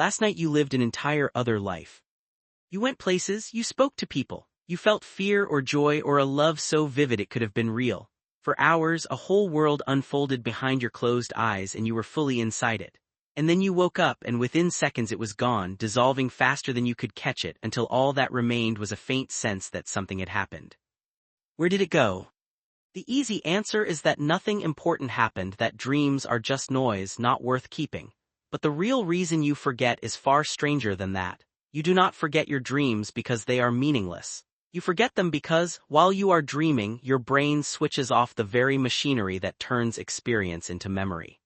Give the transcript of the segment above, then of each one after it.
Last night you lived an entire other life. You went places, you spoke to people, you felt fear or joy or a love so vivid it could have been real. For hours, a whole world unfolded behind your closed eyes and you were fully inside it. And then you woke up and within seconds it was gone, dissolving faster than you could catch it until all that remained was a faint sense that something had happened. Where did it go? The easy answer is that nothing important happened, that dreams are just noise, not worth keeping. But the real reason you forget is far stranger than that. You do not forget your dreams because they are meaningless. You forget them because, while you are dreaming, your brain switches off the very machinery that turns experience into memory.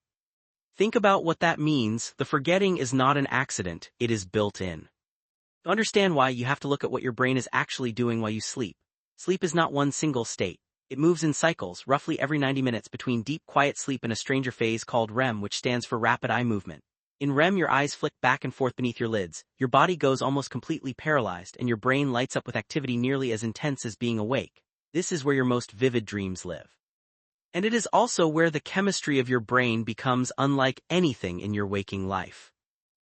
Think about what that means. The forgetting is not an accident, it is built in. To understand why, you have to look at what your brain is actually doing while you sleep. Sleep is not one single state. It moves in cycles, roughly every 90 minutes, between deep, quiet sleep and a stranger phase called REM, which stands for rapid eye movement. In REM, your eyes flick back and forth beneath your lids, your body goes almost completely paralyzed, and your brain lights up with activity nearly as intense as being awake. This is where your most vivid dreams live. And it is also where the chemistry of your brain becomes unlike anything in your waking life.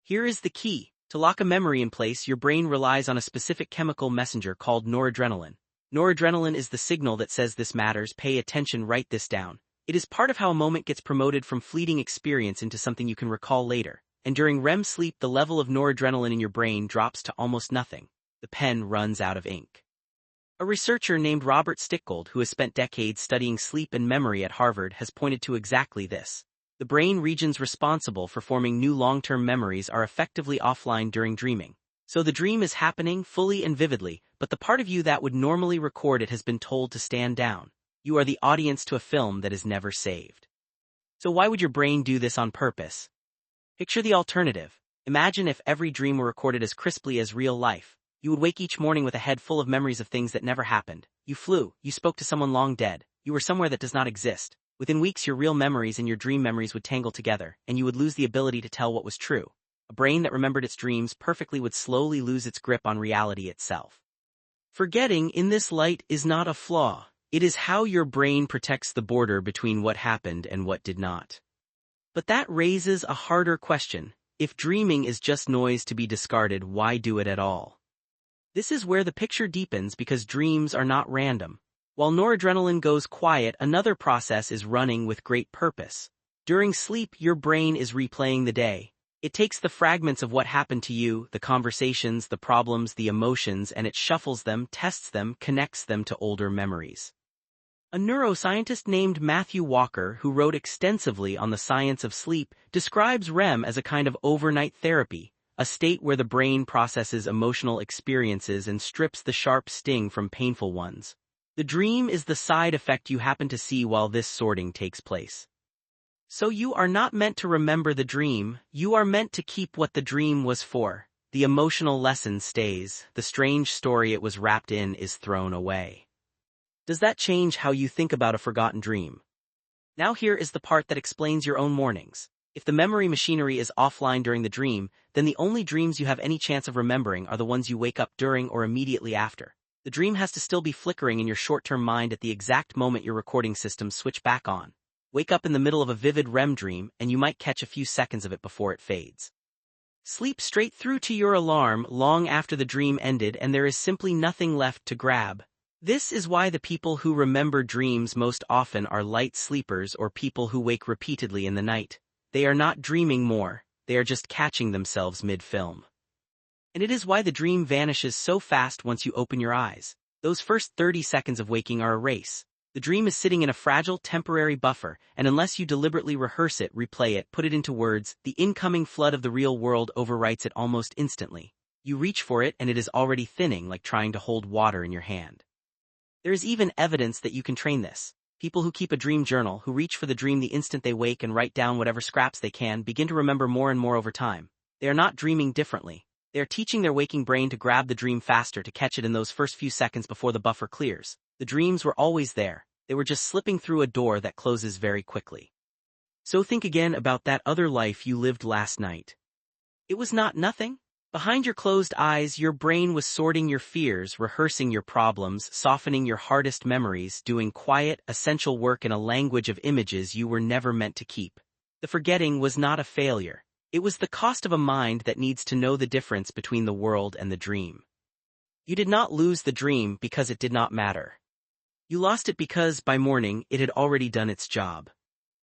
Here is the key. To lock a memory in place, your brain relies on a specific chemical messenger called noradrenaline. Noradrenaline is the signal that says this matters, pay attention, write this down. It is part of how a moment gets promoted from fleeting experience into something you can recall later. And during REM sleep, the level of noradrenaline in your brain drops to almost nothing. The pen runs out of ink. A researcher named Robert Stickgold, who has spent decades studying sleep and memory at Harvard, has pointed to exactly this. The brain regions responsible for forming new long-term memories are effectively offline during dreaming. So the dream is happening fully and vividly, but the part of you that would normally record it has been told to stand down. You are the audience to a film that is never saved. So why would your brain do this on purpose? Picture the alternative. Imagine if every dream were recorded as crisply as real life. You would wake each morning with a head full of memories of things that never happened. You flew, you spoke to someone long dead, you were somewhere that does not exist. Within weeks, your real memories and your dream memories would tangle together, and you would lose the ability to tell what was true. A brain that remembered its dreams perfectly would slowly lose its grip on reality itself. Forgetting, in this light, is not a flaw. It is how your brain protects the border between what happened and what did not. But that raises a harder question. If dreaming is just noise to be discarded, why do it at all? This is where the picture deepens, because dreams are not random. While noradrenaline goes quiet, another process is running with great purpose. During sleep, your brain is replaying the day. It takes the fragments of what happened to you, the conversations, the problems, the emotions, and it shuffles them, tests them, connects them to older memories. A neuroscientist named Matthew Walker, who wrote extensively on the science of sleep, describes REM as a kind of overnight therapy, a state where the brain processes emotional experiences and strips the sharp sting from painful ones. The dream is the side effect you happen to see while this sorting takes place. So you are not meant to remember the dream, you are meant to keep what the dream was for. The emotional lesson stays, the strange story it was wrapped in is thrown away. Does that change how you think about a forgotten dream? Now here is the part that explains your own mornings. If the memory machinery is offline during the dream, then the only dreams you have any chance of remembering are the ones you wake up during or immediately after. The dream has to still be flickering in your short-term mind at the exact moment your recording systems switch back on. Wake up in the middle of a vivid REM dream, and you might catch a few seconds of it before it fades. Sleep straight through to your alarm long after the dream ended, and there is simply nothing left to grab. This is why the people who remember dreams most often are light sleepers or people who wake repeatedly in the night. They are not dreaming more, they are just catching themselves mid-film. And it is why the dream vanishes so fast once you open your eyes. Those first 30 seconds of waking are a race. The dream is sitting in a fragile, temporary buffer, and unless you deliberately rehearse it, replay it, put it into words, the incoming flood of the real world overwrites it almost instantly. You reach for it and it is already thinning, like trying to hold water in your hand. There is even evidence that you can train this. People who keep a dream journal, who reach for the dream the instant they wake and write down whatever scraps they can, begin to remember more and more over time. They are not dreaming differently. They are teaching their waking brain to grab the dream faster, to catch it in those first few seconds before the buffer clears. The dreams were always there. They were just slipping through a door that closes very quickly. So think again about that other life you lived last night. It was not nothing. Behind your closed eyes, your brain was sorting your fears, rehearsing your problems, softening your hardest memories, doing quiet, essential work in a language of images you were never meant to keep. The forgetting was not a failure. It was the cost of a mind that needs to know the difference between the world and the dream. You did not lose the dream because it did not matter. You lost it because, by morning, it had already done its job.